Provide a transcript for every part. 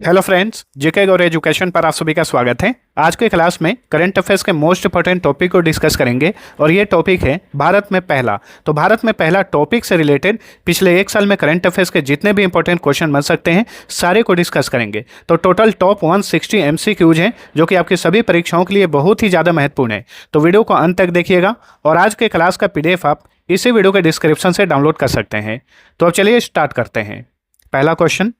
Hello friends, जेके गौर education पर आप सभी का स्वागत है। आज के क्लास में करंट अफेयर्स के मोस्ट इंपॉर्टेंट टॉपिक को डिस्कस करेंगे और ये टॉपिक है भारत में पहला। तो भारत में पहला टॉपिक से रिलेटेड पिछले एक साल में करंट अफेयर्स के जितने भी इंपॉर्टेंट क्वेश्चन बन सकते हैं सारे को डिस्कस करेंगे। तो टोटल टॉप 160 MCQs हैं जो कि आपकी सभी परीक्षाओं के लिए बहुत ही ज़्यादा महत्वपूर्ण है। तो वीडियो को अंत तक देखिएगा और आज के क्लास का PDF आप इसी वीडियो के डिस्क्रिप्शन से डाउनलोड कर सकते हैं। तो अब चलिए स्टार्ट करते हैं। पहला क्वेश्चन,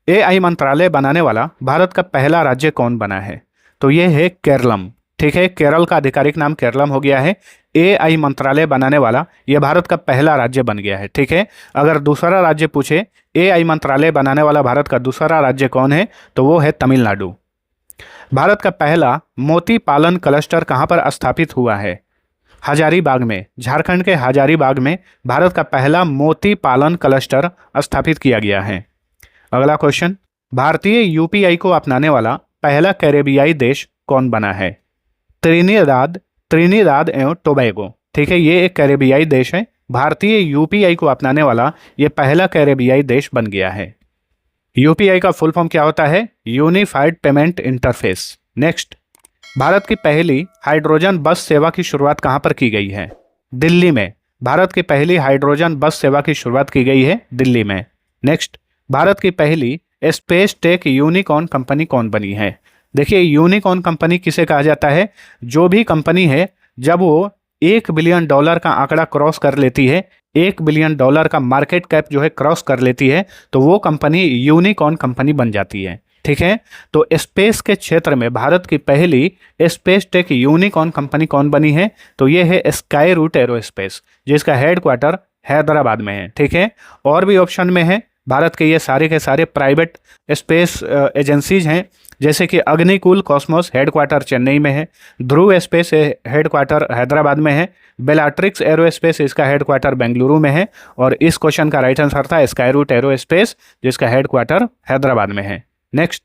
AI मंत्रालय बनाने वाला भारत का पहला राज्य कौन बना है? तो ये है केरलम। ठीक है, केरल का आधिकारिक नाम केरलम हो गया है। AI मंत्रालय बनाने वाला ये भारत का पहला राज्य बन गया है। ठीक है, अगर दूसरा राज्य पूछे AI मंत्रालय बनाने वाला भारत का दूसरा राज्य कौन है तो वो है तमिलनाडु। भारत का पहला मोती पालन क्लस्टर कहाँ पर स्थापित हुआ है? हजारीबाग में। झारखंड के हजारीबाग में भारत का पहला मोती पालन क्लस्टर स्थापित किया गया है। अगला क्वेश्चन, भारतीय UPI को अपनाने वाला पहला कैरेबियाई देश कौन बना है? त्रिनिदाद एवं टोबैगो। ठीक है, ये एक कैरेबियाई देश है। भारतीय UPI को अपनाने वाला ये पहला कैरेबियाई देश बन गया है। UPI का फुल फॉर्म क्या होता है? Unified payment interface. Next, Bharat की पहली हाइड्रोजन बस सेवा की शुरुआत कहाँ पर की गई है? दिल्ली में। भारत की पहली हाइड्रोजन बस सेवा की शुरुआत की गई है दिल्ली में। नेक्स्ट, भारत की पहली स्पेस टेक यूनिकॉर्न कंपनी कौन बनी है? देखिए, यूनिकॉर्न कंपनी किसे कहा जाता है? जो भी कंपनी है जब वो $1 बिलियन का आंकड़ा क्रॉस कर लेती है, $1 बिलियन का मार्केट कैप जो है क्रॉस कर लेती है, तो वो कंपनी यूनिकॉर्न कंपनी बन जाती है। ठीक है, तो स्पेस के क्षेत्र में भारत की पहली स्पेस टेक यूनिकॉर्न कंपनी कौन बनी है? तो ये है स्काई रूट एरोस्पेस, जिसका हेडक्वार्टर हैदराबाद में है। ठीक है, और भी ऑप्शन में है भारत के ये सारे के सारे प्राइवेट स्पेस एजेंसीज हैं, जैसे कि अग्निकुल कॉस्मोस हेडक्वार्टर चेन्नई में है, ध्रुव स्पेस हेडक्वार्टर हैदराबाद में है, बेलाट्रिक्स एरोस्पेस इसका हेडक्वार्टर बेंगलुरु में है, और इस क्वेश्चन का राइट आंसर था स्काई रूट एरोस्पेस जिसका हेडक्वार्टर हैदराबाद में है। नेक्स्ट,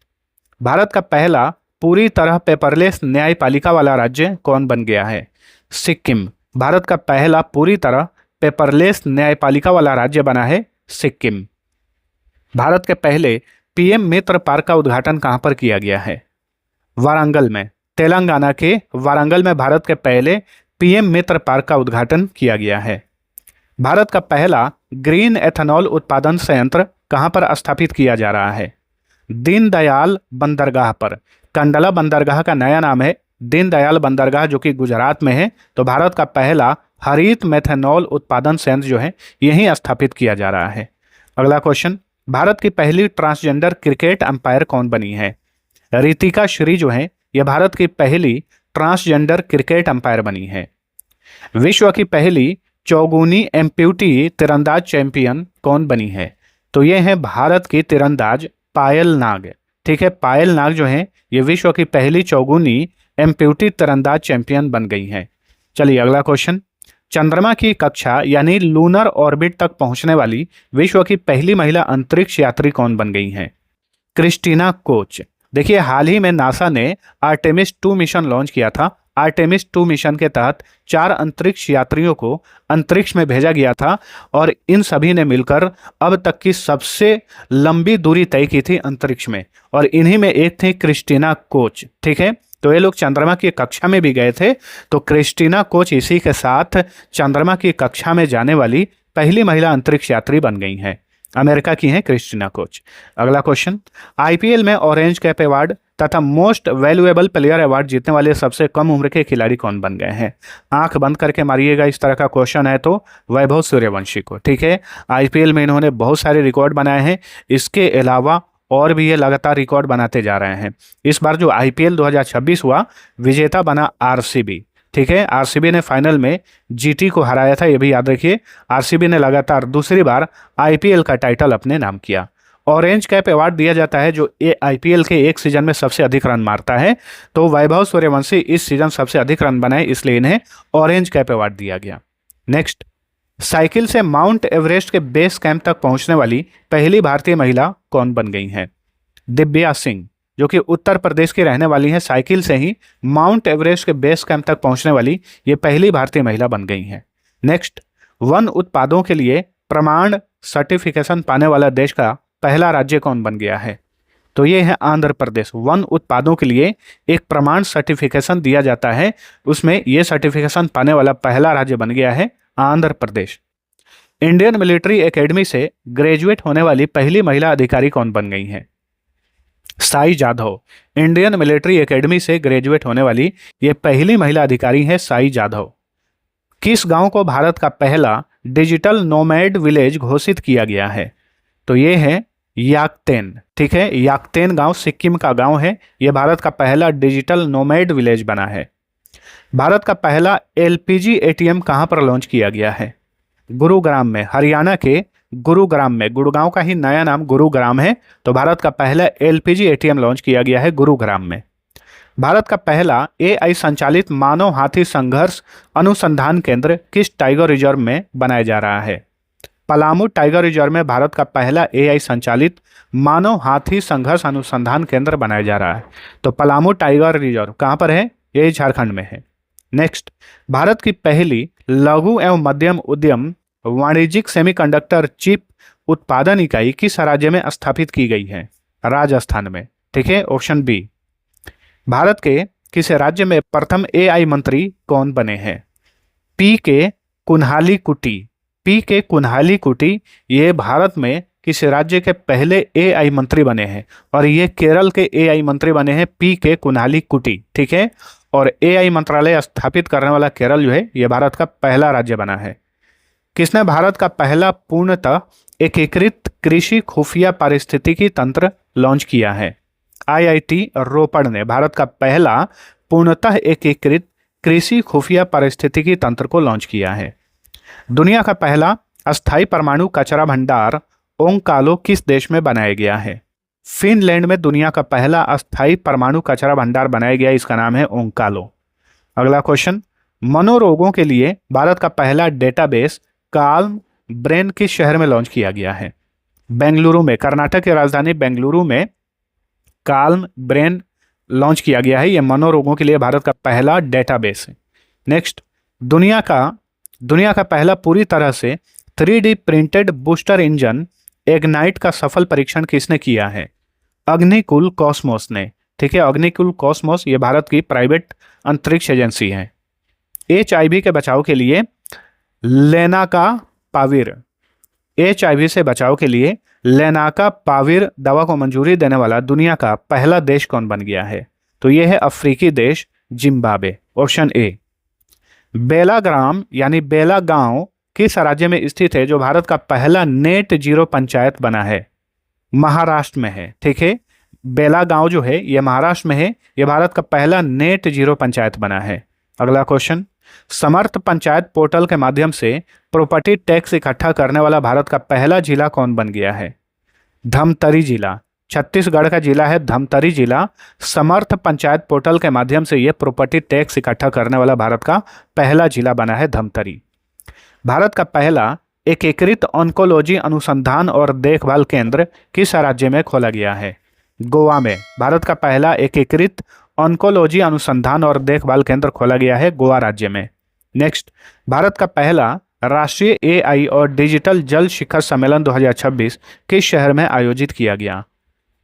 भारत का पहला पूरी तरह पेपरलेस न्यायपालिका वाला राज्य कौन बन गया है? सिक्किम। भारत का पहला पूरी तरह पेपरलेस न्यायपालिका वाला राज्य बना है सिक्किम। भारत के पहले PM मित्र पार्क का उद्घाटन कहां पर किया गया है? वारंगल में। तेलंगाना के वारंगल में भारत के पहले PM मित्र पार्क का उद्घाटन किया गया है। भारत का पहला ग्रीन एथेनॉल उत्पादन संयंत्र कहां पर स्थापित किया जा रहा है? दीनदयाल बंदरगाह पर। कंडला बंदरगाह का नया नाम है दीनदयाल बंदरगाह, जो कि गुजरात में है। तो भारत का पहला हरित मेथेनॉल उत्पादन संयंत्र जो है यहीं स्थापित किया जा रहा है। अगला क्वेश्चन, भारत की पहली ट्रांसजेंडर क्रिकेट अंपायर कौन बनी है? रितिका श्री जो है यह भारत की पहली ट्रांसजेंडर क्रिकेट अंपायर बनी है। विश्व की पहली चौगुनी एम्प्यूटी तीरंदाज चैंपियन कौन बनी है? तो ये है भारत की तीरंदाज पायल नाग। ठीक है, पायल नाग जो है ये विश्व की पहली चौगुनी एम्प्यूटी तीरंदाज चैंपियन बन गई है। चलिए अगला क्वेश्चन, चंद्रमा की कक्षा यानी लूनर ऑर्बिट तक पहुंचने वाली विश्व की पहली महिला अंतरिक्ष यात्री कौन बन गई हैं? Christina Koch. देखिए, हाल ही में नासा ने आर्टेमिस 2 मिशन लॉन्च किया था। आर्टेमिस 2 मिशन के तहत 4 अंतरिक्ष यात्रियों को अंतरिक्ष में भेजा गया था और इन सभी ने मिलकर अब तक की सबसे लंबी दूरी तय की थी अंतरिक्ष में, और इन्हीं में एक थी क्रिस्टीना कोच। ठीक है, तो ये लोग चंद्रमा की कक्षा में भी गए थे। तो क्रिस्टीना कोच इसी के साथ चंद्रमा की कक्षा में जाने वाली पहली महिला अंतरिक्ष यात्री बन गई हैं। अमेरिका की हैं क्रिस्टीना कोच। अगला क्वेश्चन, IPL में ऑरेंज कैप अवार्ड तथा मोस्ट वैल्यूएबल प्लेयर अवार्ड जीतने वाले सबसे कम उम्र के खिलाड़ी कौन बन गए हैं? आंख बंद करके मारिएगा, इस तरह का क्वेश्चन है तो वैभव सूर्यवंशी को। ठीक है, IPL में इन्होंने बहुत सारे रिकॉर्ड बनाए हैं, इसके अलावा और भी ये लगातार रिकॉर्ड बनाते जा रहे हैं। इस बार जो IPL 2026 हुआ विजेता बना RCB। ठीक है, RCB ने फाइनल में GT को हराया था, ये भी याद रखिए। RCB ने लगातार दूसरी बार IPL का टाइटल अपने नाम किया। ऑरेंज कैप अवार्ड दिया जाता है जो IPL के एक सीजन में सबसे अधिक रन मारता है। तो वैभव सूर्यवंशी इस सीजन सबसे अधिक रन बनाए, इसलिए इन्हें ऑरेंज कैप अवार्ड दिया गया। नेक्स्ट, साइकिल से माउंट एवरेस्ट के बेस कैंप तक पहुंचने वाली पहली भारतीय महिला कौन बन गई हैं? दिव्या सिंह, जो कि उत्तर प्रदेश की रहने वाली हैं। साइकिल से ही माउंट एवरेस्ट के बेस कैंप तक पहुंचने वाली ये पहली भारतीय महिला बन गई हैं। नेक्स्ट, वन उत्पादों के लिए प्रमाण सर्टिफिकेशन पाने वाला देश का पहला राज्य कौन बन गया है? तो ये है आंध्र प्रदेश। वन उत्पादों के लिए एक प्रमाण सर्टिफिकेशन दिया जाता है, उसमें ये सर्टिफिकेशन पाने वाला पहला राज्य बन गया है Andhra Pradesh. Indian military academy से ग्रेजुएट होने वाली पहली महिला अधिकारी कौन बन गई हैं? Sai Jadhav. Indian military academy से ग्रेजुएट होने वाली ये पहली महिला अधिकारी है साई जाधव। किस गांव को भारत का पहला डिजिटल नोमैड विलेज घोषित किया गया है? तो ये है याकतेन। ठीक है, याकतेन गांव सिक्किम का गांव है, यह भारत का पहला डिजिटल नोमैड विलेज बना है। भारत का पहला एलपीजी एटीएम कहां पर लॉन्च किया गया है? गुरुग्राम में, हरियाणा के गुरुग्राम में। गुड़गांव का ही नया नाम गुरुग्राम है, तो भारत का पहला एलपीजी एटीएम लॉन्च किया गया है गुरुग्राम में। भारत का पहला एआई संचालित मानव हाथी संघर्ष अनुसंधान केंद्र किस टाइगर रिजर्व में बनाया जा रहा है? पलामू टाइगर रिजर्व में भारत का पहला एआई संचालित मानव हाथी संघर्ष अनुसंधान केंद्र बनाया जा रहा है। तो पलामू टाइगर रिजर्व कहाँ पर है? ये झारखंड में है। नेक्स्ट, भारत की पहली लघु एवं मध्यम उद्यम वाणिज्यिक सेमीकंडक्टर चिप उत्पादन इकाई किस राज्य में स्थापित की गई है? राजस्थान में। ठीक है, ऑप्शन बी। भारत के किस राज्य में प्रथम एआई मंत्री कौन बने हैं? पी के कुन्हाली कुटी। पी के कुन्हाली कुटी ये भारत में किस राज्य के पहले एआई मंत्री बने हैं, और ये केरल के एआई मंत्री बने हैं पी के कुन्हाली कुटी। ठीक है, और एआई मंत्रालय स्थापित करने वाला केरल जो है ये भारत का पहला राज्य बना है। किसने भारत का पहला पूर्णतः एकीकृत कृषि खुफिया पारिस्थितिकी तंत्र लॉन्च किया है? आईआईटी रोपड़ ने भारत का पहला पूर्णतः एकीकृत कृषि खुफिया पारिस्थितिकी तंत्र को लॉन्च किया है। दुनिया का पहला अस्थायी परमाणु कचरा भंडार ओंकालो किस देश में बनाया गया है? फिनलैंड में दुनिया का पहला अस्थायी परमाणु कचरा भंडार बनाया गया, इसका नाम है ओंकालो। अगला क्वेश्चन, मनोरोगों के लिए भारत का पहला डेटाबेस काल्म ब्रेन किस शहर में लॉन्च किया गया है? बेंगलुरु में। कर्नाटक की राजधानी बेंगलुरु में काल्म ब्रेन लॉन्च किया गया है। यह मनोरोगों के लिए भारत का पहला डेटाबेस है। नेक्स्ट, दुनिया का पहला पूरी तरह से 3D printed booster engine ignite का सफल परीक्षण किसने किया है? अग्निकुल कॉस्मोस ने। ठीक है, अग्निकुल कॉस्मोस ये भारत की प्राइवेट अंतरिक्ष एजेंसी है। एचआईवी के बचाव के लिए लेनाकापाविर। एचआईवी से बचाव के लिए लेनाकापाविर दवा को मंजूरी देने वाला दुनिया का पहला देश कौन बन गया है? तो यह है अफ्रीकी देश जिम्बाब्वे। Option A. बेलाग्राम यानी बेला गांव किस राज्य में स्थित है जो भारत का पहला नेट जीरो पंचायत बना है? महाराष्ट्र में है। ठीक है, बेला गांव जो है यह महाराष्ट्र में है, यह भारत का पहला नेट जीरो पंचायत बना है। अगला क्वेश्चन, समर्थ पंचायत पोर्टल के माध्यम से प्रॉपर्टी टैक्स इकट्ठा करने वाला भारत का पहला जिला कौन बन गया है? धमतरी जिला। छत्तीसगढ़ का जिला है धमतरी जिला। समर्थ पंचायत पोर्टल के माध्यम से यह प्रॉपर्टी टैक्स इकट्ठा करने वाला भारत का पहला जिला बना है धमतरी। भारत का पहला एकीकृत ऑन्कोलॉजी अनुसंधान और देखभाल केंद्र किस राज्य में खोला गया है? गोवा में। भारत का पहला एकीकृत ऑन्कोलॉजी अनुसंधान और देखभाल केंद्र खोला गया है गोवा राज्य में। नेक्स्ट, भारत का पहला राष्ट्रीय एआई और डिजिटल जल शिखर सम्मेलन 2026 किस शहर में आयोजित किया गया?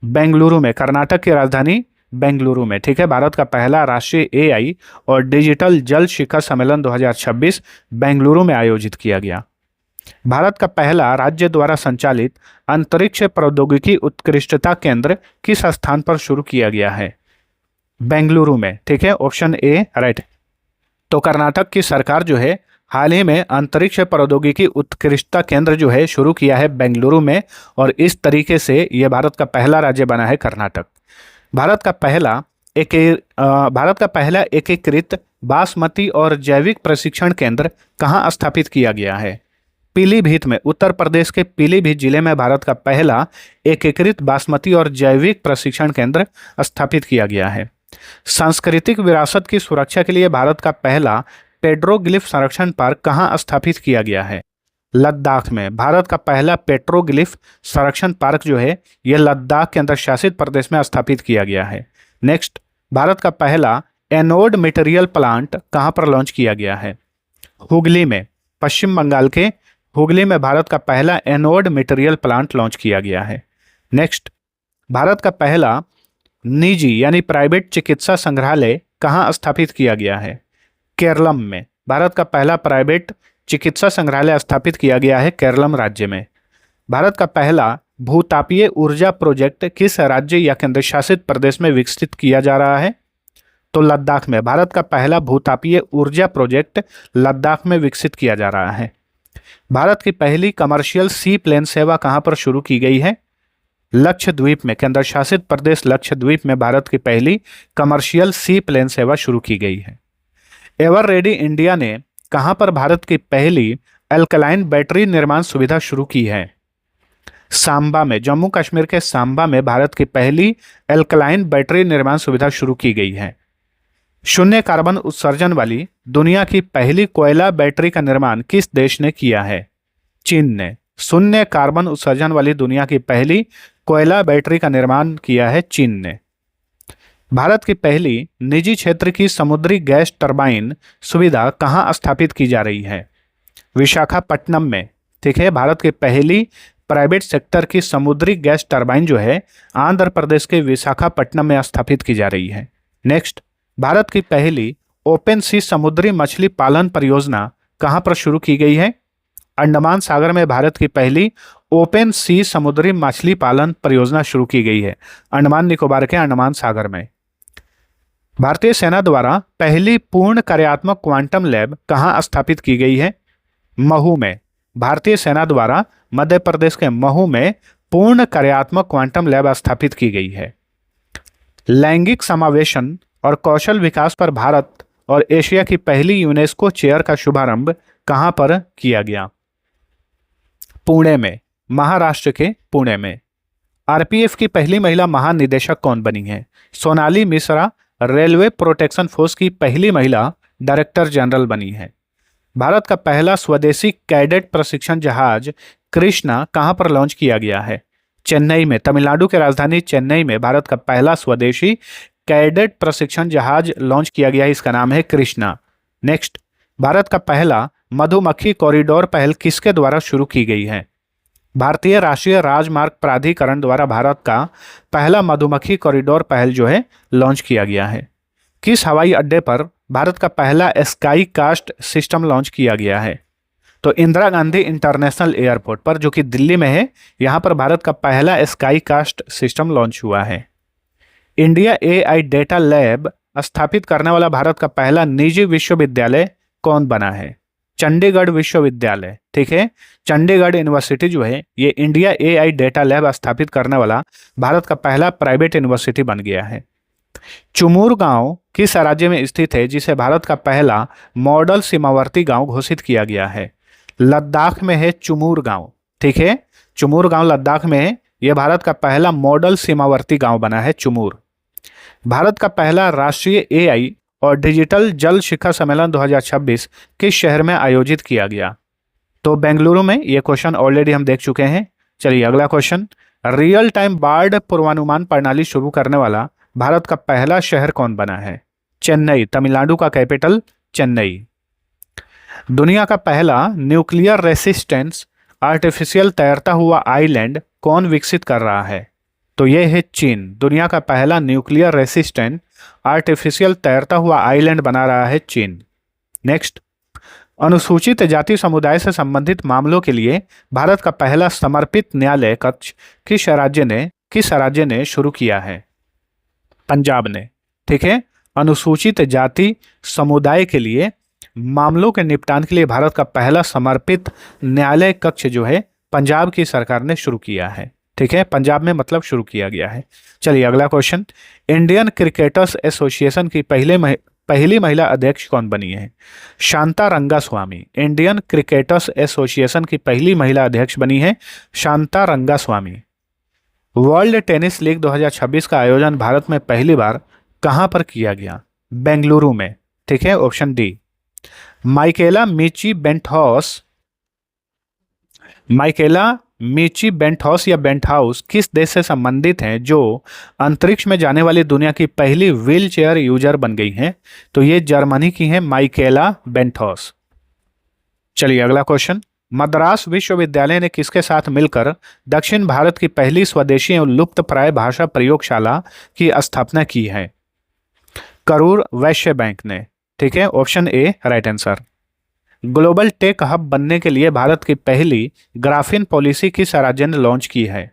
बेंगलुरु में। कर्नाटक की राजधानी बेंगलुरु में। ठीक है, भारत का पहला राष्ट्रीय एआई और डिजिटल जल शिखर सम्मेलन 2026 बेंगलुरु में आयोजित किया गया। भारत का पहला राज्य द्वारा संचालित अंतरिक्ष प्रौद्योगिकी उत्कृष्टता केंद्र किस स्थान पर शुरू किया गया है? बेंगलुरु में। ठीक है, ऑप्शन ए राइट। तो कर्नाटक की सरकार जो है हाल ही में अंतरिक्ष प्रौद्योगिकी उत्कृष्टता केंद्र जो है शुरू किया है बेंगलुरु में, और इस तरीके से यह भारत का पहला राज्य बना है कर्नाटक। भारत का पहला एकीकृत बासमती और जैविक प्रशिक्षण केंद्र कहाँ स्थापित किया गया है? पीलीभीत में। उत्तर प्रदेश के पीलीभीत जिले में भारत का पहला एकीकृत बासमती और जैविक प्रशिक्षण केंद्र स्थापित किया गया है। सांस्कृतिक विरासत की सुरक्षा के लिए भारत का पहला पेट्रोग्लिफ संरक्षण पार्क कहाँ स्थापित किया गया है? लद्दाख में। भारत का पहला पेट्रोग्लिफ संरक्षण पार्क जो है यह लद्दाख के अंदर शासित प्रदेश में स्थापित किया गया है। नेक्स्ट, भारत का पहला एनोड मटेरियल प्लांट कहाँ पर लॉन्च किया गया है? हुगली में। पश्चिम बंगाल के हुगली में भारत का पहला एनोड मटेरियल प्लांट लॉन्च किया गया है। नेक्स्ट, भारत का पहला निजी यानी प्राइवेट चिकित्सा संग्रहालय कहाँ स्थापित किया गया है? केरलम में। भारत का पहला प्राइवेट चिकित्सा संग्रहालय स्थापित किया गया है केरलम राज्य में। भारत का पहला भूतापीय ऊर्जा प्रोजेक्ट किस राज्य या केंद्र शासित प्रदेश में विकसित किया जा रहा है? तो लद्दाख में। भारत का पहला भूतापीय ऊर्जा प्रोजेक्ट लद्दाख में विकसित किया जा रहा है। भारत की पहली कमर्शियल सी प्लेन सेवा कहां पर शुरू की गई है? लक्षद्वीप में। केंद्र शासित प्रदेश लक्षद्वीप में भारत की पहली कमर्शियल सी प्लेन सेवा शुरू की गई है। एवर रेडी इंडिया ने कहां पर भारत की पहली अल्कलाइन बैटरी निर्माण सुविधा शुरू की है? सांबा में। जम्मू कश्मीर के सांबा में भारत की पहली अल्कलाइन बैटरी निर्माण सुविधा शुरू की गई है। शून्य कार्बन उत्सर्जन वाली दुनिया की पहली कोयला बैटरी का निर्माण किस देश ने किया है? चीन ने। शून्य कार्बन उत्सर्जन वाली दुनिया की पहली कोयला बैटरी का निर्माण किया है चीन ने। भारत की पहली निजी क्षेत्र की समुद्री गैस टरबाइन सुविधा कहां स्थापित की जा रही है? विशाखापट्टनम में। ठीक है, भारत की पहली प्राइवेट सेक्टर की समुद्री गैस टरबाइन जो है आंध्र प्रदेश के विशाखापट्टनम में स्थापित की जा रही है। नेक्स्ट, भारत की पहली ओपन सी समुद्री मछली पालन परियोजना कहां पर शुरू की गई है? अंडमान सागर में भारत की पहली ओपन सी समुद्री मछली पालन परियोजना शुरू की गई है अंडमान निकोबार के अंडमान सागर में। भारतीय सेना द्वारा पहली पूर्ण कार्यात्मक क्वांटम लैब कहां स्थापित की गई है? महू में। भारतीय सेना द्वारा मध्य प्रदेश के महू में पूर्ण कार्यात्मक क्वांटम लैब स्थापित की गई है। लैंगिक समावेशन और कौशल विकास पर भारत और एशिया की पहली यूनेस्को चेयर का शुभारंभ कहां पर किया गया? पुणे में। महाराष्ट्र के पुणे में। आरपीएफ की पहली महिला महानिदेशक कौन बनी है? Sonali Mishra railway protection force की पहली महिला डायरेक्टर जनरल बनी है। भारत का पहला स्वदेशी कैडेट प्रशिक्षण जहाज कृष्णा कहां पर लॉन्च किया गया है? चेन्नई में। तमिलनाडु के राजधानी चेन्नई में भारत का पहला स्वदेशी कैडेट प्रशिक्षण जहाज लॉन्च किया गया है, इसका नाम है कृष्णा। नेक्स्ट, भारत का पहला मधुमक्खी कॉरिडोर पहल किसके द्वारा शुरू की गई है? भारतीय राष्ट्रीय राजमार्ग प्राधिकरण द्वारा भारत का पहला मधुमक्खी कॉरिडोर पहल जो है लॉन्च किया गया है। किस हवाई अड्डे पर भारत का पहला स्काई कास्ट सिस्टम लॉन्च किया गया है? तो इंदिरा गांधी इंटरनेशनल एयरपोर्ट पर, जो कि दिल्ली में है, यहां पर भारत का पहला स्काई कास्ट सिस्टम लॉन्च हुआ है। इंडिया एआई डेटा लैब स्थापित करने वाला भारत का पहला निजी विश्वविद्यालय कौन बना है? चंडीगढ़ विश्वविद्यालय। ठीक है, चंडीगढ़ यूनिवर्सिटी जो है ये इंडिया एआई डेटा लैब स्थापित करने वाला भारत का पहला प्राइवेट यूनिवर्सिटी बन गया है। चुमूर गांव किस राज्य में स्थित है जिसे भारत का पहला मॉडल सीमावर्ती गांव घोषित किया गया है? लद्दाख में है चुमूर गांव। ठीक है, चुमूर गांव लद्दाख में है, यह भारत का पहला मॉडल सीमावर्ती गांव बना है चुमूर। भारत का पहला राष्ट्रीय एआई और डिजिटल जल शिखर सम्मेलन 2026 किस शहर में आयोजित किया गया? तो बेंगलुरु में। ये क्वेश्चन ऑलरेडी हम देख चुके हैं। चलिए अगला क्वेश्चन, रियल टाइम बाढ़ पूर्वानुमान प्रणाली शुरू करने वाला भारत का पहला शहर कौन बना है? चेन्नई। तमिलनाडु का कैपिटल चेन्नई। दुनिया का पहला न्यूक्लियर रेसिस्टेंस आर्टिफिशियल तैरता हुआ आइलैंड कौन विकसित कर रहा है? तो यह है चीन। दुनिया का पहला न्यूक्लियर रेसिस्टेंट आर्टिफिशियल तैरता हुआ आइलैंड बना रहा है चीन। नेक्स्ट, अनुसूचित जाति समुदाय से संबंधित मामलों के लिए भारत का पहला समर्पित न्यायालय कक्ष किस राज्य ने शुरू किया है? पंजाब ने। ठीक है, अनुसूचित जाति समुदाय के लिए मामलों के निपटान के लिए भारत का पहला समर्पित न्यायालय कक्ष जो है पंजाब की सरकार ने शुरू किया है। ठीक है, पंजाब में मतलब शुरू किया गया है। चलिए अगला क्वेश्चन, इंडियन क्रिकेटर्स एसोसिएशन की पहली महिला अध्यक्ष कौन बनी है? Shanta Rangaswamy. Indian cricketers association की पहली महिला अध्यक्ष बनी है Shanta Rangaswamy. World tennis league 2026 का आयोजन भारत में पहली बार कहां पर किया गया? बेंगलुरु में। ठीक है, ऑप्शन डी। माइकेला मिची बेंटहॉस या बेंटहाउस किस देश से संबंधित हैं जो अंतरिक्ष में जाने वाली दुनिया की पहली व्हील चेयर यूजर बन गई हैं? तो ये जर्मनी की हैं माइकेला बेंटहॉस। चलिए अगला क्वेश्चन, मद्रास विश्वविद्यालय ने किसके साथ मिलकर दक्षिण भारत की पहली स्वदेशी एवं लुप्तप्राय भाषा प्रयोगशाला की स्थापना की है? करूर वैश्य बैंक ने। ठीक है, option A right answer. Global tech hub बनने के लिए भारत की पहली ग्राफीन पॉलिसी किस राज्य ने लॉन्च की है?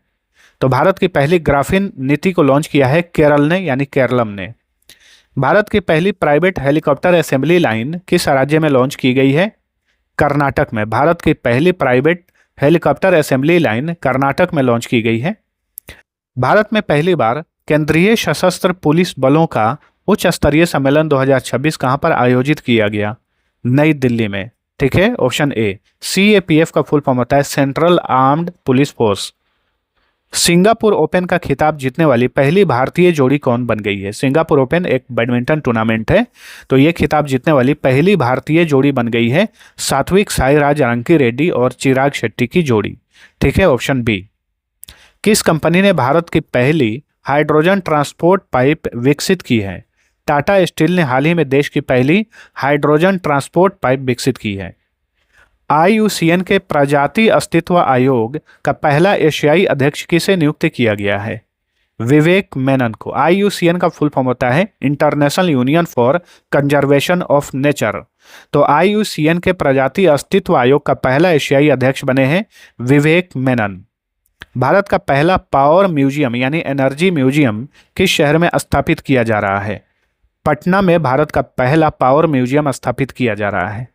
तो भारत की पहली ग्राफीन नीति को लॉन्च किया है केरल ने, यानी केरलम ने। भारत की पहली प्राइवेट हेलीकॉप्टर असेंबली लाइन किस राज्य में लॉन्च की गई है? कर्नाटक में। भारत की पहली private helicopter assembly line Karnataka में लॉन्च की गई है। भारत में पहली बार केंद्रीय सशस्त्र पुलिस बलों का उच्च स्तरीय सम्मेलन 2026 कहां पर आयोजित किया गया? नई दिल्ली में। ठीक है, ऑप्शन ए। CAPF का फुल फॉर्म होता है central armed police force. Singapore open का खिताब जीतने वाली पहली भारतीय जोड़ी कौन बन गई है? सिंगापुर ओपन एक बैडमिंटन टूर्नामेंट है, तो ये खिताब जीतने वाली पहली भारतीय जोड़ी बन गई है सात्विक साईराज रंकी रेड्डी और चिराग शेट्टी की जोड़ी। ठीक है, ऑप्शन बी। किस कंपनी ने भारत की पहली हाइड्रोजन ट्रांसपोर्ट पाइप विकसित की है? टाटा स्टील ने हाल ही में देश की पहली हाइड्रोजन ट्रांसपोर्ट पाइप विकसित की है। IUCN के प्रजाति अस्तित्व आयोग का पहला एशियाई अध्यक्ष किसे नियुक्त किया गया है? विवेक मेनन को। IUCN का फुल फॉर्म होता है international union for conservation of nature. तो IUCN के प्रजाति अस्तित्व आयोग का पहला एशियाई अध्यक्ष बने हैं विवेक मेनन। भारत का पहला पावर म्यूजियम यानी एनर्जी म्यूजियम किस शहर में स्थापित किया जा रहा है? पटना में भारत का पहला पावर म्यूजियम स्थापित किया जा रहा है।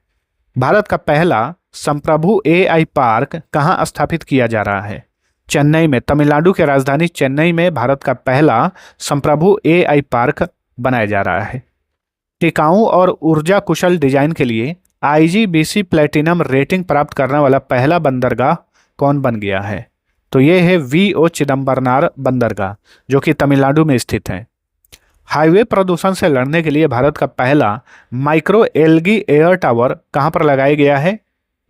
भारत का पहला संप्रभु AI पार्क कहां स्थापित किया जा रहा है? चेन्नई में। तमिलनाडु के राजधानी चेन्नई में भारत का पहला संप्रभु AI पार्क बनाया जा रहा है। टिकाऊ और ऊर्जा कुशल डिजाइन के लिए IGBC प्लेटिनम रेटिंग प्राप्त करने वाला पहला बंदरगाह कौन बन गया है? तो ये है VO चिदम्बरनार बंदरगाह, जो कि तमिलनाडु में स्थित है। हाईवे प्रदूषण से लड़ने के लिए भारत का पहला माइक्रो एल्गी एयर टावर कहां पर लगाया गया है?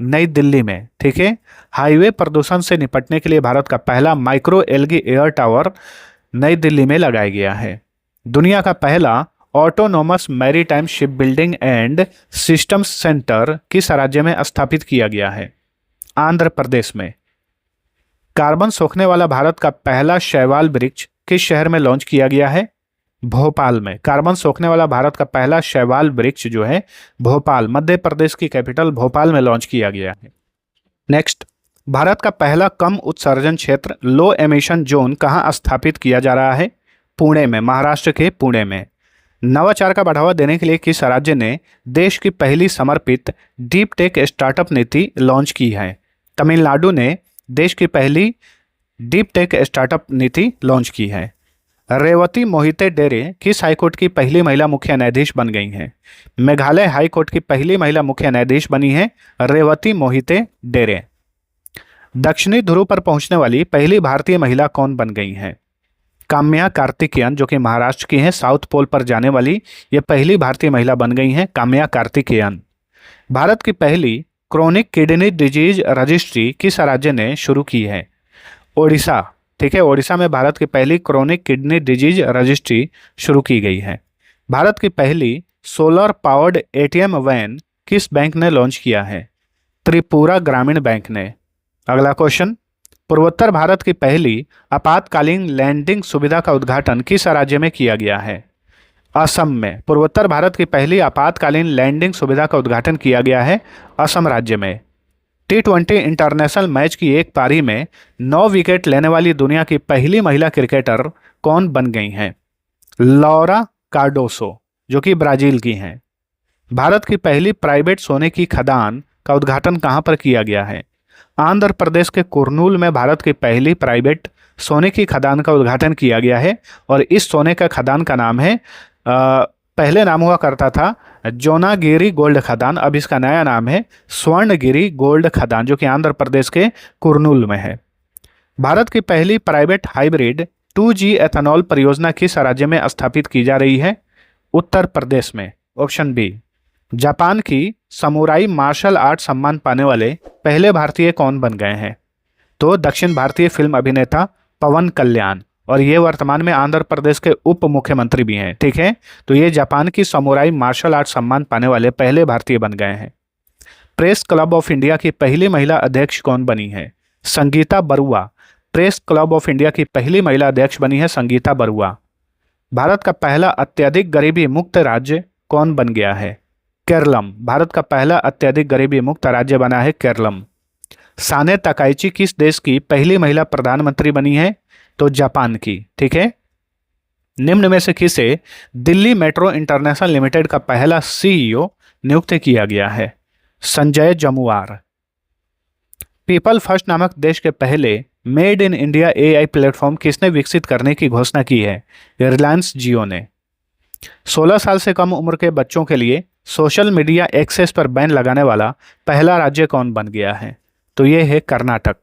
नई दिल्ली में। ठीक है, हाईवे प्रदूषण से निपटने के लिए भारत का पहला माइक्रो एल्गी एयर टावर नई दिल्ली में लगाया गया है। दुनिया का पहला autonomous maritime ship building and systems centre किस राज्य में स्थापित किया गया है? आंध्र प्रदेश में। कार्बन सोखने वाला भारत का पहला शैवाल वृक्ष किस शहर में लॉन्च किया गया है? भोपाल में। कार्बन सोखने वाला भारत का पहला शैवाल वृक्ष जो है भोपाल, मध्य प्रदेश की कैपिटल भोपाल में लॉन्च किया गया है। नेक्स्ट, भारत का पहला कम उत्सर्जन क्षेत्र लो एमिशन जोन कहां स्थापित किया जा रहा है? पुणे में, महाराष्ट्र के पुणे में। नवाचार का बढ़ावा देने के लिए किस राज्य ने देश की पहली समर्पित डीप टेक स्टार्टअप नीति लॉन्च की है? तमिलनाडु ने देश की पहली डीप टेक स्टार्टअप नीति लॉन्च की है। रेवती मोहिते डेरे किस हाईकोर्ट की पहली महिला मुख्य न्यायाधीश बन गई हैं? मेघालय हाईकोर्ट की पहली महिला मुख्य न्यायाधीश बनी है रेवती मोहिते डेरे। दक्षिणी ध्रुव पर पहुंचने वाली पहली भारतीय महिला कौन बन गई हैं? काम्या कार्तिकेयन, जो कि महाराष्ट्र की हैं। साउथ पोल पर जाने वाली ये पहली भारतीय महिला बन गई हैं काम्या कार्तिकेयन। भारत की पहली क्रोनिक किडनी डिजीज रजिस्ट्री किस राज्य ने शुरू की है? ओडिशा। ठीक है, ओडिशा में भारत की पहली क्रोनिक किडनी डिजीज रजिस्ट्री शुरू की गई है। भारत की पहली सोलर पावर्ड ATM वैन किस बैंक ने लॉन्च किया है? त्रिपुरा ग्रामीण बैंक ने। अगला क्वेश्चन, पूर्वोत्तर भारत की पहली आपातकालीन लैंडिंग सुविधा का उद्घाटन किस राज्य में किया गया है? असम में। पूर्वोत्तर भारत की पहली आपातकालीन लैंडिंग सुविधा का उद्घाटन किया गया है असम राज्य में। T20 इंटरनेशनल मैच की एक पारी में 9 विकेट लेने वाली दुनिया की पहली महिला क्रिकेटर कौन बन गई हैं? लौरा कार्डोसो, जो कि ब्राजील की हैं। भारत की पहली प्राइवेट सोने की खदान का उद्घाटन कहां पर किया गया है? आंध्र प्रदेश के कुर्नूल में भारत की पहली प्राइवेट सोने की खदान का उद्घाटन किया गया है और इस सोने का खदान का नाम है पहले नाम हुआ करता था जोनागिरी गोल्ड खदान, अब इसका नया नाम है स्वर्णगिरी गोल्ड खदान, जो कि आंध्र प्रदेश के कुर्नूल में है। भारत की पहली प्राइवेट हाइब्रिड 2G एथेनॉल परियोजना किस राज्य में स्थापित की जा रही है? उत्तर प्रदेश में। Option B. जापान की समुराई मार्शल आर्ट सम्मान पाने वाले पहले भारतीय कौन बन गए हैं? तो दक्षिण भारतीय फिल्म अभिनेता पवन कल्याण, और ये वर्तमान में आंध्र प्रदेश के उप मुख्यमंत्री भी हैं। ठीक है, तो ये जापान की समुराई मार्शल आर्ट सम्मान पाने वाले पहले भारतीय बन गए हैं। प्रेस क्लब ऑफ इंडिया की पहली महिला अध्यक्ष कौन बनी है? Sangeeta Barua. Press club of India की पहली महिला अध्यक्ष बनी है संगीता बरुआ। भारत का पहला अत्यधिक गरीबी मुक्त राज्य कौन बन गया है? केरलम। भारत का पहला अत्यधिक गरीबी मुक्त राज्य बना है केरलम। साने तकाइची किस देश की पहली महिला प्रधानमंत्री बनी है? तो जापान की। ठीक है। निम्न में से किसे दिल्ली मेट्रो इंटरनेशनल लिमिटेड का पहला सीईओ नियुक्त किया गया है? संजय जमुआर। पीपल फर्स्ट नामक देश के पहले made in India AI platform किसने विकसित करने की घोषणा की है? रिलायंस जियो ने। 16 साल से कम उम्र के बच्चों के लिए सोशल मीडिया एक्सेस पर बैन लगाने वाला पहला राज्य कौन बन गया है? तो ये है कर्नाटक।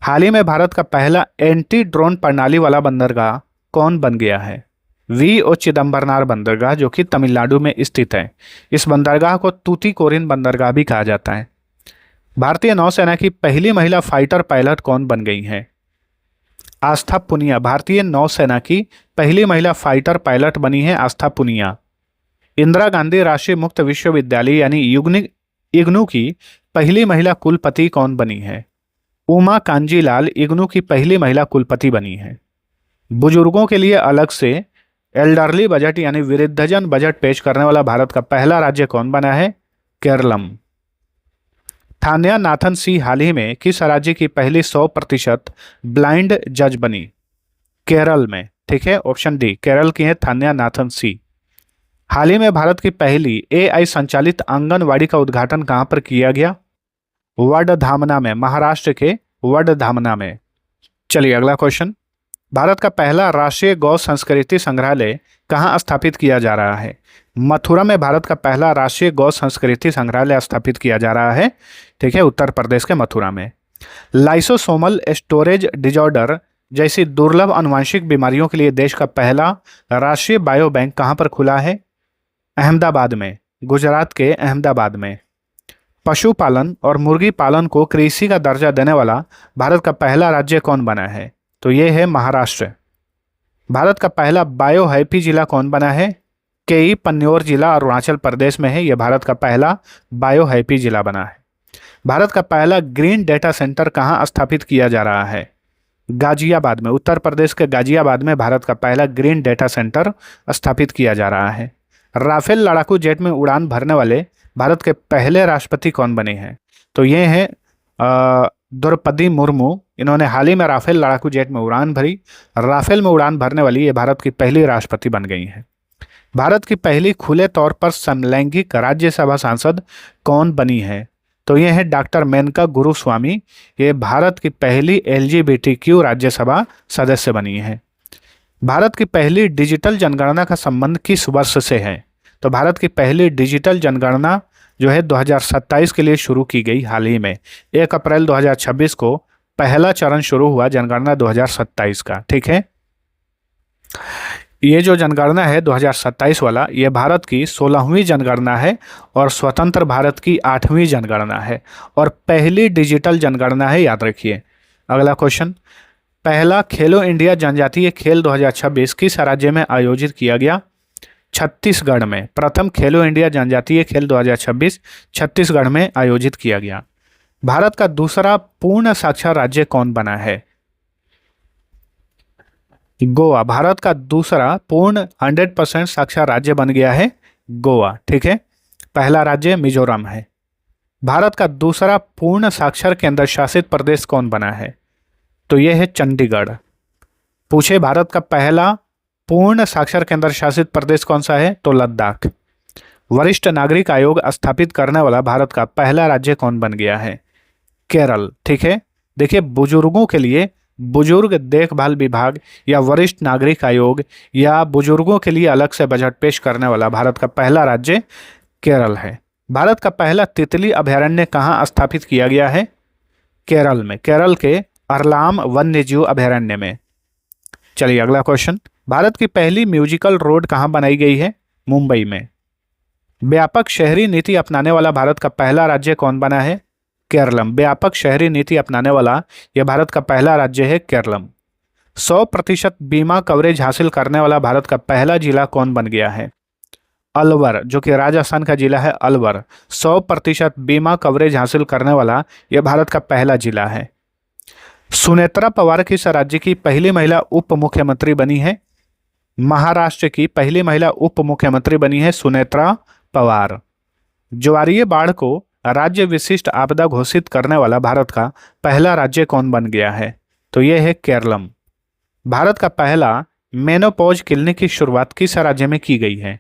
हाल ही में भारत का पहला एंटी ड्रोन प्रणाली वाला बंदरगाह कौन बन गया है? वी.ओ. चिदम्बरनार बंदरगाह, जो कि तमिलनाडु में स्थित है। इस बंदरगाह को तूतीकोरिन बंदरगाह भी कहा जाता है। भारतीय नौसेना की पहली महिला फाइटर पायलट कौन बन गई हैं? आस्था पुनिया। भारतीय नौसेना की पहली महिला फाइटर पायलट बनी है आस्था पुनिया। इंदिरा गांधी राष्ट्रीय मुक्त विश्वविद्यालय यानी इग्नू की पहली महिला कुलपति कौन बनी है? उमा कांजीलाल इग्नू की पहली महिला कुलपति बनी है। बुजुर्गों के लिए अलग से एल्डरली बजट यानी वृद्धजन बजट पेश करने वाला भारत का पहला राज्य कौन बना है? केरलम। थान्या नाथन सी हाल ही में किस राज्य की पहली 100% ब्लाइंड जज बनी? केरल में। ठीक है, ऑप्शन डी, केरल की है थान्या नाथन सी। हाल ही में भारत की पहली एआई संचालित आंगनवाड़ी का उद्घाटन कहां पर किया गया? वडधामना में, महाराष्ट्र के वडधामना में। चलिए अगला क्वेश्चन। भारत का पहला राष्ट्रीय गौ संस्कृति संग्रहालय कहां स्थापित किया जा रहा है? मथुरा में भारत का पहला राष्ट्रीय गौ संस्कृति संग्रहालय स्थापित किया जा रहा है। ठीक है, उत्तर प्रदेश के मथुरा में। लाइसोसोमल स्टोरेज डिजॉर्डर जैसी दुर्लभ आनुवंशिक बीमारियों के लिए देश का पहला राष्ट्रीय बायो बैंक कहां पर खुला है? अहमदाबाद में, गुजरात के अहमदाबाद में। पशुपालन और मुर्गी पालन को कृषि का दर्जा देने वाला भारत का पहला राज्य कौन बना है? तो ये है महाराष्ट्र। भारत का पहला बायो हैप्पी जिला कौन बना है? केई पन्योर जिला अरुणाचल प्रदेश में है। यह भारत का पहला बायो हैप्पी जिला बना है। भारत का पहला ग्रीन डेटा सेंटर कहां स्थापित किया जा रहा है? गाजियाबाद में, उत्तर प्रदेश के गाजियाबाद में भारत का पहला ग्रीन डेटा सेंटर स्थापित किया जा रहा है। राफेल लड़ाकू जेट में उड़ान भरने वाले भारत के पहले राष्ट्रपति कौन बने हैं? तो ये हैं द्रौपदी मुर्मू। इन्होंने हाल ही में राफेल लड़ाकू जेट में उड़ान भरी। राफेल में उड़ान भरने वाली ये भारत की पहली राष्ट्रपति बन गई हैं। भारत की पहली खुले तौर पर समलैंगिक राज्यसभा सांसद कौन बनी है? तो ये है डॉक्टर मेनका गुरुस्वामी। ये भारत की पहली LGBTQ राज्यसभा सदस्य बनी है। भारत की पहली डिजिटल जनगणना का संबंध किस वर्ष से है? तो भारत की पहली डिजिटल जनगणना जो है 2027 के लिए शुरू की गई हाल ही में। 1 अप्रैल 2026 को पहला चरण शुरू हुआ जनगणना 2027 का। ठीक है, ये जो जनगणना है 2027 वाला, ये भारत की 16वीं जनगणना है और स्वतंत्र भारत की 8वीं जनगणना है और पहली डिजिटल जनगणना है, याद रखिए। अगला क्वेश्चन। पहला खेलो इंडिया जनजातीय खेल 2026 किस राज्य में आयोजित किया गया? छत्तीसगढ़ में। प्रथम खेलो इंडिया जनजातीय खेल 2026 छत्तीसगढ़ में आयोजित किया गया। भारत का दूसरा पूर्ण साक्षर राज्य कौन बना है? गोवा। भारत का दूसरा पूर्ण 100% साक्षर राज्य बन गया है गोवा। ठीक है, पहला राज्य मिजोरम है। भारत का दूसरा पूर्ण साक्षर केंद्र शासित प्रदेश कौन बना है? तो यह है चंडीगढ़। पूछे भारत का पहला पूर्ण साक्षर केंद्र शासित प्रदेश कौन सा है? तो लद्दाख। वरिष्ठ नागरिक आयोग स्थापित करने वाला भारत का पहला राज्य कौन बन गया है? केरल। ठीक है, देखिए बुजुर्गों के लिए बुजुर्ग देखभाल विभाग या वरिष्ठ नागरिक आयोग या बुजुर्गों के लिए अलग से बजट पेश करने वाला भारत का पहला राज्य केरल है। भारत का पहला तितली अभयारण्य कहाँ स्थापित किया गया है? केरल में, केरल के अरलाम वन्यजीव अभयारण्य में। चलिए अगला क्वेश्चन। भारत की पहली म्यूजिकल रोड कहाँ बनाई गई है? मुंबई में। व्यापक शहरी नीति अपनाने वाला भारत का पहला राज्य कौन बना है? केरलम। व्यापक शहरी नीति अपनाने वाला यह भारत का पहला राज्य है केरलम। 100% बीमा कवरेज हासिल करने वाला भारत का पहला जिला कौन बन गया है? अलवर, जो कि राजस्थान का जिला है अलवर, 100% बीमा कवरेज हासिल करने वाला यह भारत का पहला जिला है। सुनेत्रा पवार किस राज्य की पहली महिला उप मुख्यमंत्री बनी है? महाराष्ट्र की पहली महिला उप मुख्यमंत्री बनी है सुनेत्रा पवार। ज्वारीय बाढ़ को राज्य विशिष्ट आपदा घोषित करने वाला भारत का पहला राज्य कौन बन गया है? तो यह है केरलम। भारत का पहला मेनोपॉज क्लिनिक की शुरुआत किस राज्य में की गई है?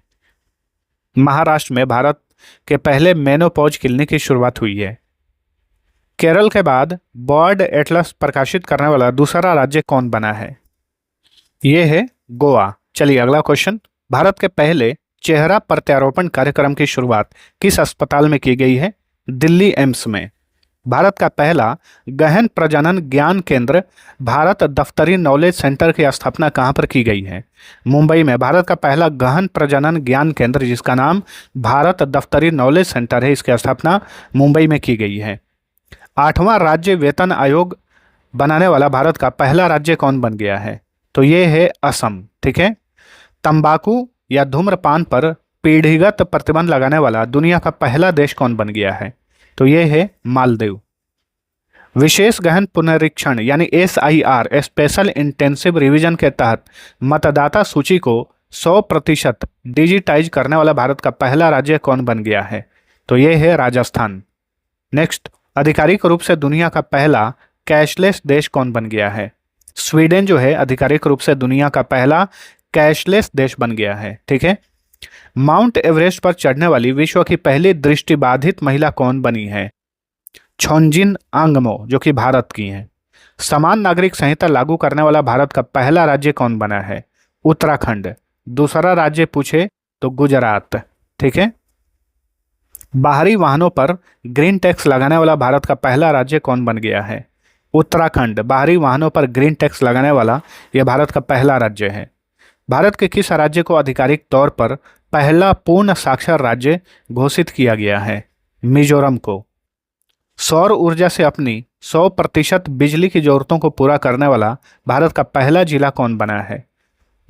महाराष्ट्र में भारत के पहले मेनोपॉज क्लिनिक की शुरुआत हुई है। केरल के बाद बर्ड एटलस प्रकाशित करने वाला दूसरा राज्य कौन बना है? यह है गोवा। चलिए अगला क्वेश्चन, भारत के पहले चेहरा प्रत्यारोपण कार्यक्रम की शुरुआत किस अस्पताल में की गई है? दिल्ली एम्स में। भारत का पहला गहन प्रजनन ज्ञान केंद्र भारत दफ्तरी नॉलेज सेंटर की स्थापना कहाँ पर की गई है? मुंबई में भारत का पहला गहन प्रजनन ज्ञान केंद्र, जिसका नाम भारत दफ्तरी नॉलेज सेंटर है, इसकी स्थापना मुंबई में की गई है। 8वां राज्य वेतन आयोग बनाने वाला भारत का पहला राज्य कौन बन गया है? तो ये है असम। ठीक है। तंबाकू या धूम्रपान पर पीढ़ीगत प्रतिबंध लगाने वाला दुनिया का पहला देश कौन बन गया है? तो ये है मालदीव। विशेष गहन पुनरीक्षण यानी SIR स्पेशल इंटेंसिव रिवीजन के तहत मतदाता सूची को 100% डिजिटाइज करने वाला भारत का पहला राज्य कौन बन गया है? तो ये है राजस्थान। नेक्स्ट, आधिकारिक रूप से दुनिया का पहला कैशलेस देश कौन बन गया है? स्वीडन जो है आधिकारिक रूप से दुनिया का पहला कैशलेस देश बन गया है। ठीक है। माउंट एवरेस्ट पर चढ़ने वाली विश्व की पहली दृष्टिबाधित महिला कौन बनी है? छोंजिन आंगमो, जो कि भारत की हैं। समान नागरिक संहिता लागू करने वाला भारत का पहला राज्य कौन बना है? उत्तराखंड। दूसरा राज्य पूछे तो गुजरात। ठीक है। बाहरी वाहनों पर ग्रीन टैक्स लगाने वाला भारत का पहला राज्य कौन बन गया है? उत्तराखंड। बाहरी वाहनों पर ग्रीन टैक्स लगाने वाला यह भारत का पहला राज्य है। भारत के किस राज्य को आधिकारिक तौर पर पहला पूर्ण साक्षर राज्य घोषित किया गया है? मिजोरम को। सौर ऊर्जा से अपनी 100% बिजली की जरूरतों को पूरा करने वाला भारत का पहला जिला कौन बना है?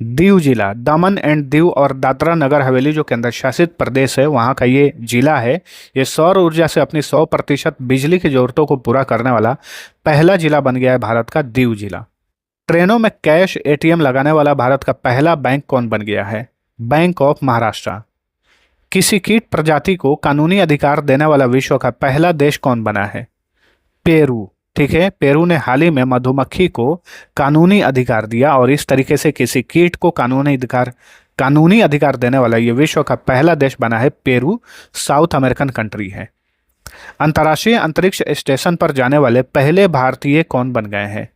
दीव जिला। दमन एंड दीव और दादरा नगर हवेली जो केंद्र शासित प्रदेश है, वहाँ का ये जिला है। ये सौर ऊर्जा से अपनी 100% बिजली की जरूरतों को पूरा करने वाला पहला जिला बन गया है भारत का दीव जिला। ट्रेनों में कैश ATM लगाने वाला भारत का पहला बैंक कौन बन गया है? Bank of Maharashtra. किसी कीट प्रजाति को कानूनी अधिकार देने वाला विश्व का पहला देश कौन बना है? पेरू। ठीक है। पेरू ने हाल ही में मधुमक्खी को कानूनी अधिकार दिया और इस तरीके से किसी कीट को कानूनी अधिकार देने वाला ये विश्व का पहला देश बना है पेरू। साउथ अमेरिकन कंट्री है। अंतर्राष्ट्रीय अंतरिक्ष स्टेशन पर जाने वाले पहले भारतीय कौन बन गए हैं?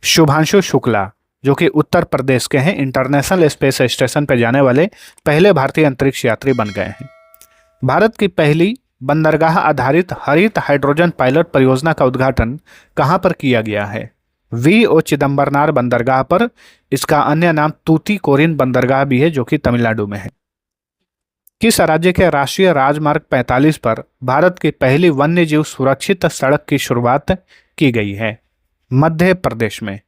शुभांशु शुक्ला, जो कि उत्तर प्रदेश के हैं, इंटरनेशनल स्पेस स्टेशन पर जाने वाले पहले भारतीय अंतरिक्ष यात्री बन गए हैं। भारत की पहली बंदरगाह आधारित हरित हाइड्रोजन पायलट परियोजना का उद्घाटन कहां पर किया गया है? VO चिदम्बरनार बंदरगाह पर। इसका अन्य नाम तूतीकोरिन बंदरगाह भी है, जो कि तमिलनाडु में है। किस राज्य के राष्ट्रीय राजमार्ग 45 पर भारत की पहली वन्यजीव सुरक्षित सड़क की शुरुआत की गई है? मध्य प्रदेश में।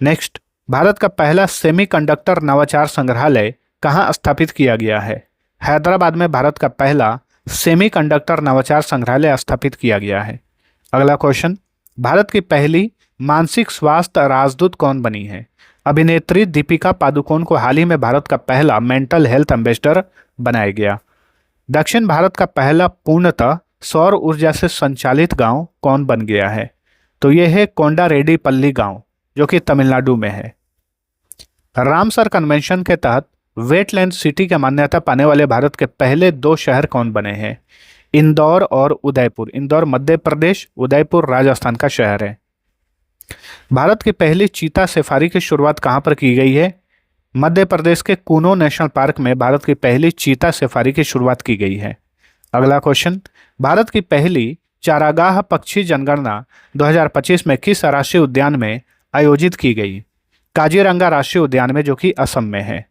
नेक्स्ट, भारत का पहला सेमीकंडक्टर नवाचार संग्रहालय कहाँ स्थापित किया गया है? हैदराबाद में भारत का पहला सेमीकंडक्टर नवाचार संग्रहालय स्थापित किया गया है। अगला क्वेश्चन, भारत की पहली मानसिक स्वास्थ्य राजदूत कौन बनी है? अभिनेत्री दीपिका पादुकोण को हाल ही में भारत का पहला मेंटल हेल्थ एम्बेसडर बनाया गया। दक्षिण भारत का पहला पूर्णतः सौर ऊर्जा से संचालित गांव कौन बन गया है? तो यह है कोंडारेड्डीपल्ली गांव, जो कि तमिलनाडु में है। रामसर कन्वेंशन के तहत वेटलैंड सिटी की मान्यता पाने वाले भारत के पहले 2 शहर कौन बने हैं? इंदौर और उदयपुर। इंदौर मध्य प्रदेश, उदयपुर राजस्थान का शहर है। भारत की पहली चीता सफारी की शुरुआत कहां पर की गई है? मध्य प्रदेश के कूनो नेशनल पार्क में भारत की पहली चीता सफारी की शुरुआत की गई है। अगला क्वेश्चन, भारत की पहली चारागाह पक्षी जनगणना 2025 में किस राष्ट्रीय उद्यान में आयोजित की गई? काजीरंगा राष्ट्रीय उद्यान में, जो कि असम में है।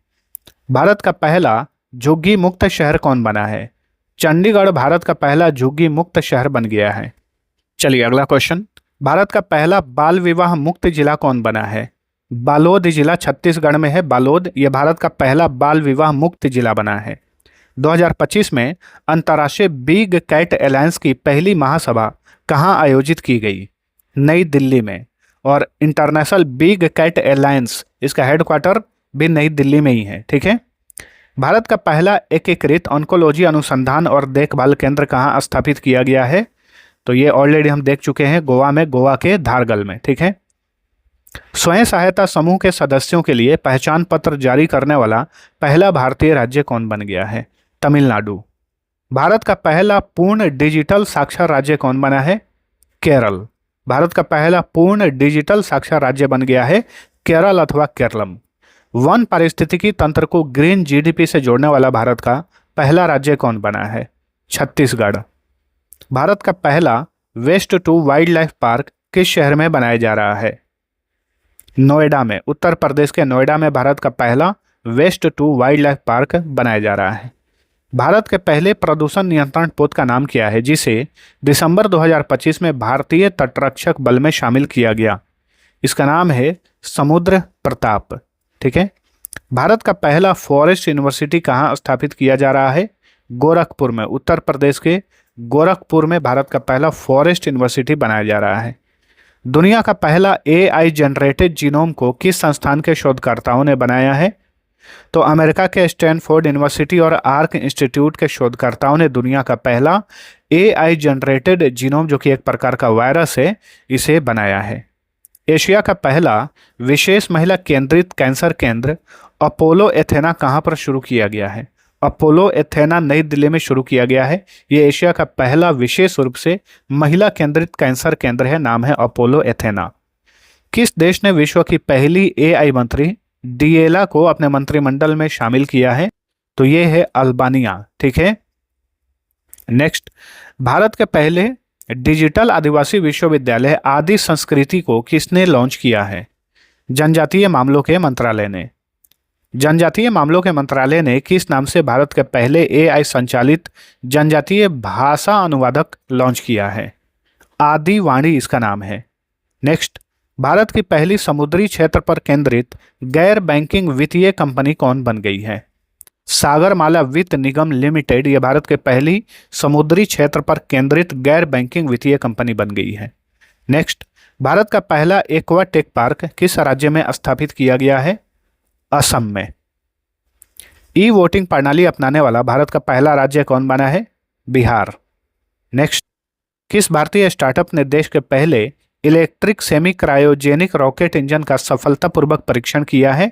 भारत का पहला झुग्गी मुक्त शहर कौन बना है? चंडीगढ़ भारत का पहला झुग्गी मुक्त शहर बन गया है। चलिए अगला क्वेश्चन, भारत का पहला बाल विवाह मुक्त जिला कौन बना है? बालोद जिला छत्तीसगढ़ में है। बालोद, यह भारत का पहला बाल विवाह मुक्त जिला बना है। 2025 में अंतर्राष्ट्रीय बिग कैट अलायंस की पहली महासभा कहाँ आयोजित की गई? नई दिल्ली में। और इंटरनेशनल बिग कैट अलायंस, इसका हेडक्वार्टर भी नई दिल्ली में ही है, ठीक है। भारत का पहला एकीकृत ऑन्कोलॉजी अनुसंधान और देखभाल केंद्र कहाँ स्थापित किया गया है? तो ये ऑलरेडी हम देख चुके हैं, गोवा में, गोवा के धारगल में, ठीक है। स्वयं सहायता समूह के सदस्यों के लिए पहचान पत्र जारी करने वाला पहला भारतीय राज्य कौन बन गया है? तमिलनाडु। भारत का पहला पूर्ण डिजिटल साक्षर राज्य कौन बना है? केरल। भारत का पहला पूर्ण डिजिटल साक्षर राज्य बन गया है केरल अथवा केरलम। वन पारिस्थितिकी तंत्र को ग्रीन जीडीपी से जोड़ने वाला भारत का पहला राज्य कौन बना है? छत्तीसगढ़। भारत का पहला waste to wildlife park किस शहर में बनाया जा रहा है? नोएडा में। उत्तर प्रदेश के नोएडा में भारत का पहला waste to wildlife park बनाया जा रहा है। भारत के पहले प्रदूषण नियंत्रण पोत का नाम क्या है, जिसे दिसंबर 2025 में भारतीय तटरक्षक बल में शामिल किया गया? इसका नाम है समुद्र प्रताप, ठीक है। भारत का पहला फॉरेस्ट यूनिवर्सिटी कहाँ स्थापित किया जा रहा है? गोरखपुर में। उत्तर प्रदेश के गोरखपुर में भारत का पहला फॉरेस्ट यूनिवर्सिटी बनाया जा रहा है। दुनिया का पहला AI जनरेटेड जीनोम को किस संस्थान के शोधकर्ताओं ने बनाया है? तो अमेरिका के स्टैनफोर्ड यूनिवर्सिटी और आर्क इंस्टीट्यूट के शोधकर्ताओं ने दुनिया का पहला AI जनरेटेड जीनोम, जो कि एक प्रकार का वायरस है, इसे बनाया है। एशिया का पहला विशेष महिला केंद्रित कैंसर केंद्र अपोलो एथेना कहाँ पर शुरू किया गया है? अपोलो एथेना नई दिल्ली में शुरू किया गया है। ये एशिया का पहला विशेष रूप से महिला केंद्रित कैंसर केंद्र है, नाम है अपोलो एथेना। किस देश ने विश्व की पहली AI मंत्री डिएला को अपने मंत्रिमंडल में शामिल किया है? तो ये है अल्बानिया, ठीक है। नेक्स्ट, भारत के पहले डिजिटल आदिवासी विश्वविद्यालय आदि संस्कृति को किसने लॉन्च किया है? जनजातीय मामलों के मंत्रालय ने। जनजातीय मामलों के मंत्रालय ने किस नाम से भारत के पहले AI संचालित जनजातीय भाषा अनुवादक लॉन्च किया है? आदिवाणी इसका नाम है। नेक्स्ट, भारत की पहली समुद्री क्षेत्र पर केंद्रित गैर बैंकिंग वित्तीय कंपनी कौन बन गई है? सागरमाला वित्त निगम लिमिटेड, यह भारत के पहली समुद्री क्षेत्र पर केंद्रित गैर बैंकिंग वित्तीय कंपनी बन गई है। नेक्स्ट, भारत का पहला एक्वाटेक पार्क किस राज्य में स्थापित किया गया है? असम में। ई वोटिंग प्रणाली अपनाने वाला भारत का पहला राज्य कौन बना है? बिहार। नेक्स्ट, किस भारतीय स्टार्टअप ने देश के पहले electric semi cryogenic rocket engine का सफलतापूर्वक परीक्षण किया है?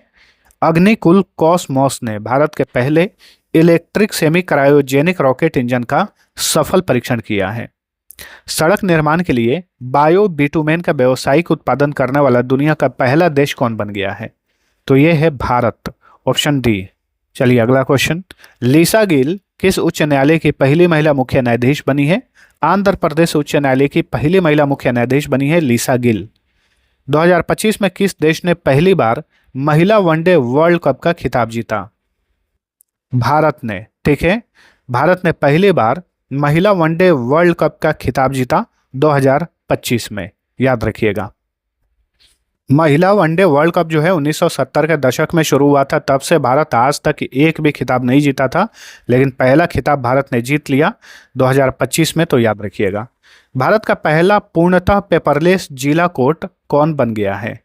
अग्निकुल कॉस्मोस ने भारत के पहले electric semi cryogenic rocket engine का सफल परीक्षण किया है। सड़क निर्माण के लिए बायो बिटुमेन का व्यावसायिक उत्पादन करने वाला दुनिया का पहला देश कौन बन गया है? तो ये है भारत, ऑप्शन डी। चलिए अगला क्वेश्चन, लिसा गिल किस उच्च न्यायालय की पहली महिला मुख्य न्यायाधीश बनी है? आंध्र प्रदेश उच्च न्यायालय की पहली महिला मुख्य न्यायाधीश बनी है लिसा गिल। 2025 में किस देश ने पहली बार महिला वनडे वर्ल्ड कप का खिताब जीता? भारत ने, ठीक है। भारत ने पहली बार महिला वनडे वर्ल्ड कप का खिताब जीता 2025 में, याद रखिएगा। महिला वनडे वर्ल्ड कप जो है 1970 के दशक में शुरू हुआ था, तब से भारत आज तक एक भी खिताब नहीं जीता था, लेकिन पहला खिताब भारत ने जीत लिया 2025 में, तो याद रखिएगा। भारत का पहला पूर्णतः पेपरलेस जिला कोर्ट कौन बन गया है?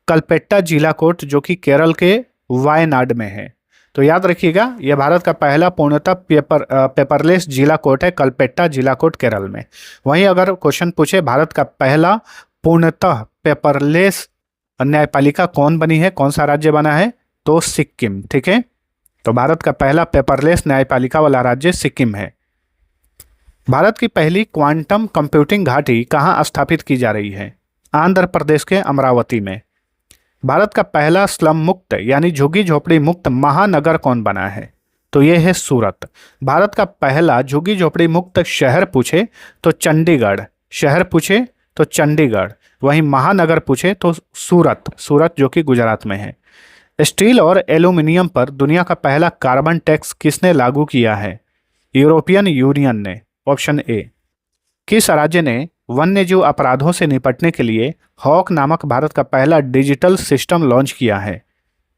कलपेट्टा जिला कोर्ट, जो कि केरल के वायनाड में है, तो याद रखिएगा यह भारत का पहला पूर्णतः पेपरलेस जिला कोर्ट है, कलपेट्टा जिला कोर्ट केरल में। वहीं अगर क्वेश्चन पूछे भारत का पहला पूर्णतः पेपरलेस न्यायपालिका कौन बनी है, कौन सा राज्य बना है, तो सिक्किम, ठीक है। तो भारत का पहला पेपरलेस न्यायपालिका वाला राज्य सिक्किम है। भारत की पहली क्वांटम कंप्यूटिंग घाटी कहाँ स्थापित की जा रही है? आंध्र प्रदेश के अमरावती में। भारत का पहला स्लम मुक्त यानी झुग्गी झोपड़ी मुक्त महानगर कौन बना है? तो यह है सूरत। भारत का पहला झुग्गी झोपड़ी मुक्त शहर पूछे तो चंडीगढ़, शहर पूछे तो चंडीगढ़, वहीं महानगर पूछे तो सूरत, सूरत जो कि गुजरात में है। स्टील और एल्यूमिनियम पर दुनिया का पहला कार्बन टैक्स किसने लागू किया है? यूरोपियन यूनियन ने, ऑप्शन ए। किस राज्य ने वन्यजीव अपराधों से निपटने के लिए हॉक नामक भारत का पहला डिजिटल सिस्टम लॉन्च किया है?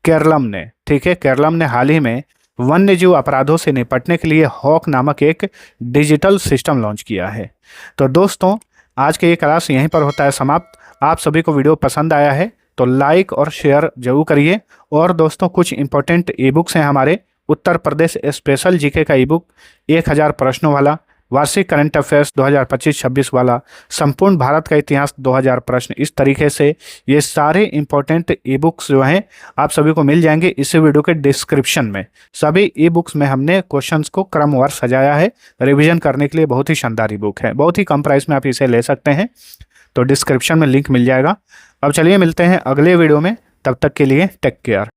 केरलम ने, ठीक है। केरलम ने हाल ही में वन्यजीव अपराधों से निपटने के लिए हॉक नामक एक डिजिटल सिस्टम लॉन्च किया है। तो दोस्तों, आज के ये क्लास यहीं पर होता है समाप्त। आप सभी को वीडियो पसंद आया है तो लाइक और शेयर जरूर करिए। और दोस्तों, कुछ इंपॉर्टेंट ई बुक्स हैं हमारे। उत्तर प्रदेश स्पेशल जीके का ई बुक 1000 प्रश्नों वाला, वार्षिक करंट अफेयर्स 2025-26 वाला, संपूर्ण भारत का इतिहास 2000 प्रश्न, इस तरीके से ये सारे इंपॉर्टेंट ई बुक्स जो हैं आप सभी को मिल जाएंगे इस वीडियो के डिस्क्रिप्शन में। सभी ई बुक्स में हमने क्वेश्चंस को क्रमवार सजाया है। रिवीजन करने के लिए बहुत ही शानदार ई बुक है, बहुत ही कम प्राइस में आप इसे ले सकते हैं। तो डिस्क्रिप्शन में लिंक मिल जाएगा। अब चलिए मिलते हैं अगले वीडियो में, तब तक के लिए टेक केयर।